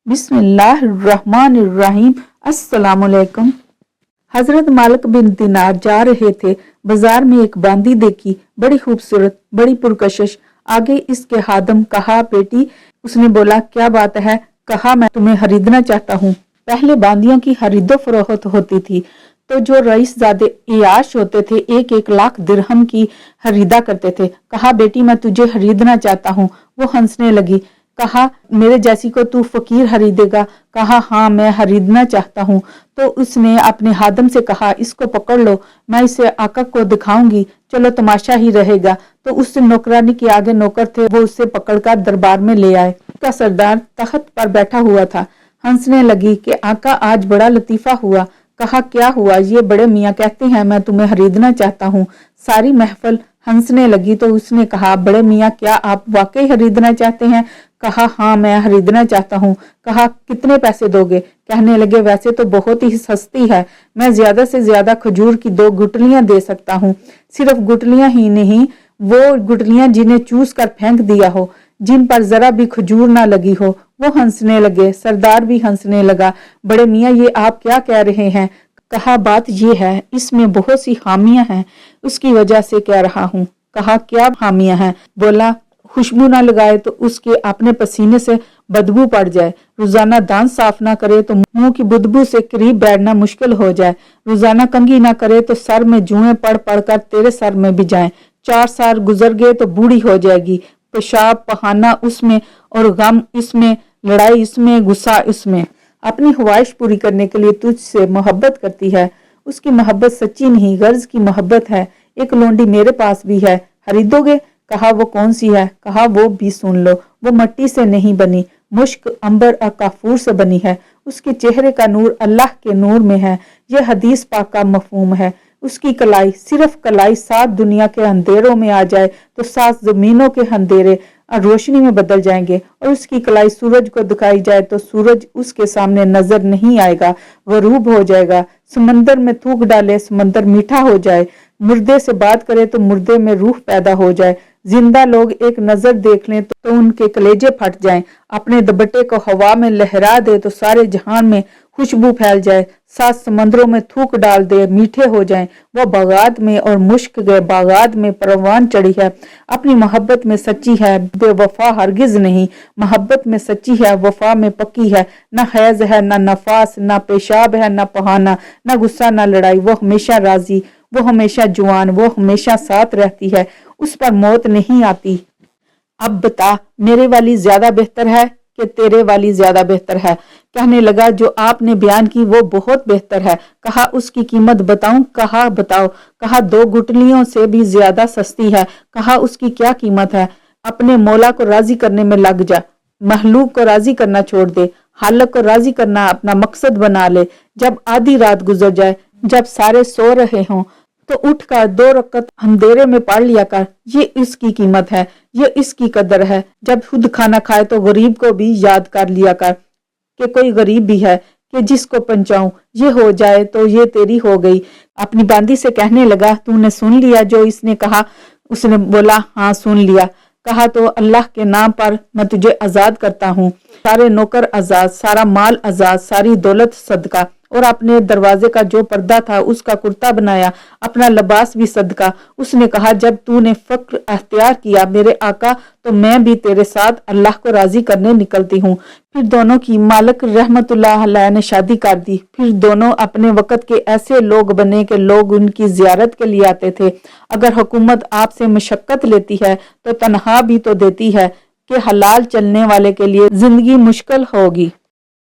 بسم اللہ الرحمن الرحیم۔ السلام علیکم۔ حضرت مالک بن دینار جا رہے تھے، بازار میں ایک باندی دیکھی، بڑی خوبصورت، بڑی پرکشش۔ آگے اس کے خادم کہا بیٹی، اس نے بولا کیا بات ہے؟ کہا میں تمہیں خریدنا چاہتا ہوں۔ پہلے باندیوں کی خرید و فروخت ہوتی تھی تو جو رئیس زادے عیاش ہوتے تھے 1-1 لاکھ درہم کی خریدا کرتے تھے۔ کہا بیٹی میں تجھے خریدنا چاہتا ہوں۔ وہ ہنسنے لگی، کہا میرے جیسی کو تو فقیر خریدے گا؟ کہا ہاں میں خریدنا چاہتا ہوں۔ تو اس نے اپنے خادم سے کہا اس کو پکڑ لو، میں اسے آقا کو دکھاؤں گی، چلو تماشا ہی رہے گا۔ تو اس نوکرانی کے آگے نوکر تھے، وہ اسے پکڑ کر دربار میں لے آئے۔ اس کا سردار تخت پر بیٹھا ہوا تھا، ہنسنے لگی کہ آقا آج بڑا لطیفہ ہوا۔ کہا کیا ہوا؟ یہ بڑے میاں کہتے ہیں میں تمہیں خریدنا چاہتا ہوں۔ ساری محفل ہنسنے لگی تو اس نے کہا بڑے میاں کیا آپ واقعی خریدنا چاہتے ہیں؟ کہا ہاں میں خریدنا چاہتا ہوں۔ کہا کتنے پیسے دو گے؟ کہنے لگے ویسے تو بہت ہی سستی ہے، میں زیادہ سے زیادہ کھجور کی 2 گٹلیاں دے سکتا ہوں۔ صرف گٹلیاں ہی نہیں، وہ گٹلیاں جنہیں چوس کر پھینک دیا ہو، جن پر ذرا بھی کھجور نہ لگی ہو۔ وہ ہنسنے لگے، سردار بھی ہنسنے لگا۔ بڑے میاں یہ آپ کیا کہہ رہے ہیں؟ کہا بات یہ ہے اس میں بہت سی خامیاں ہیں، اس کی وجہ سے کہہ رہا ہوں۔ کہا کیا خامیاں ہیں؟ بولا خوشبو نہ لگائے تو اس کے اپنے پسینے سے بدبو پڑ جائے، روزانہ دانت صاف نہ کرے تو منہ کی بدبو سے قریب بیٹھنا مشکل ہو جائے، روزانہ کنگھی نہ کرے تو سر میں جوئیں پڑ پڑ کر تیرے سر میں بھی جائیں، 4 سال گزر گئے تو بوڑھی ہو جائے گی، پیشاب پخانہ اس میں اور غم اس میں، لڑائی اس میں، غصہ اس میں۔ اپنی خواہش پوری کرنے کے لیے تجھ سے محبت کرتی ہے، اس کی محبت سچی نہیں غرض کی محبت ہے۔ ایک لونڈی میرے پاس بھی ہے، خریدو گے؟ کہا وہ کون سی ہے؟ کہا وہ بھی سن لو۔ وہ مٹی سے نہیں بنی، مشک، عنبر اور کافور سے بنی ہے، اس کے چہرے کا نور اللہ کے نور میں ہے، یہ حدیث پاک کا مفہوم ہے۔ اس کی کلائی، صرف کلائی 7 دنیا کے اندھیروں میں آ جائے تو 7 زمینوں کے اندھیرے روشنی میں بدل جائیں گے، اور اس کی کلائی سورج کو دکھائی جائے تو سورج اس کے سامنے نظر نہیں آئے گا، غروب ہو جائے گا۔ سمندر میں تھوک ڈالے سمندر میٹھا ہو جائے، مردے سے بات کرے تو مردے میں روح پیدا ہو جائے، زندہ لوگ ایک نظر دیکھ لیں تو ان کے کلیجے پھٹ جائیں، اپنے دوپٹے کو ہوا میں لہرا دے تو سارے جہان میں خوشبو پھیل جائے، 7 سمندروں میں تھوک ڈال دے میٹھے ہو جائیں، وہ باغات میں اور مشک گئے باغات میں پروان چڑھی ہے، اپنی محبت میں سچی ہے، بے وفا ہرگز نہیں، محبت میں سچی ہے، وفا میں پکی ہے، نہ حیض ہے نہ نفاس، نہ پیشاب ہے نہ پہانا، نہ غصہ نہ لڑائی، وہ ہمیشہ راضی، وہ ہمیشہ جوان، وہ ہمیشہ ساتھ رہتی ہے، اس پر موت نہیں آتی۔ اب بتا میرے والی زیادہ بہتر ہے کہ تیرے والی زیادہ بہتر ہے؟ کہنے لگا جو آپ نے بیان کی وہ بہت بہتر ہے۔ کہا اس کی قیمت بتاؤں؟ کہا بتاؤ۔ کہا 2 گٹلیوں سے بھی زیادہ سستی ہے۔ کہا اس کی کیا قیمت ہے؟ اپنے مولا کو راضی کرنے میں لگ جا، مخلوق کو راضی کرنا چھوڑ دے، خالق کو راضی کرنا اپنا مقصد بنا لے۔ جب آدھی رات گزر جائے، جب سارے سو رہے ہوں تو اٹھ کر 2 رکعت اندھیرے میں پڑھ لیا کر، یہ اس کی قیمت ہے، یہ اس کی قدر ہے۔ جب خود کھانا کھائے تو غریب کو بھی یاد کر لیا کر کہ کوئی غریب بھی ہے کہ جس کو پہنچاؤں، یہ ہو جائے تو یہ تیری ہو گئی۔ اپنی باندی سے کہنے لگا تو نے سن لیا جو اس نے کہا؟ اس نے بولا ہاں سن لیا۔ کہا تو اللہ کے نام پر میں تجھے آزاد کرتا ہوں، سارے نوکر آزاد، سارا مال آزاد، ساری دولت صدقہ، اور اپنے دروازے کا جو پردہ تھا اس کا کرتا بنایا، اپنا لباس بھی صدقہ۔ اس نے کہا جب تو نے فقر اختیار کیا میرے آقا تو میں بھی تیرے ساتھ اللہ کو راضی کرنے نکلتی ہوں۔ پھر دونوں کی مالک رحمت اللہ علیہ نے شادی کر دی۔ پھر دونوں اپنے وقت کے ایسے لوگ بنے کہ لوگ ان کی زیارت کے لیے آتے تھے۔ اگر حکومت آپ سے مشقت لیتی ہے تو تنہا بھی تو دیتی ہے کہ حلال چلنے والے کے لیے زندگی مشکل ہوگی۔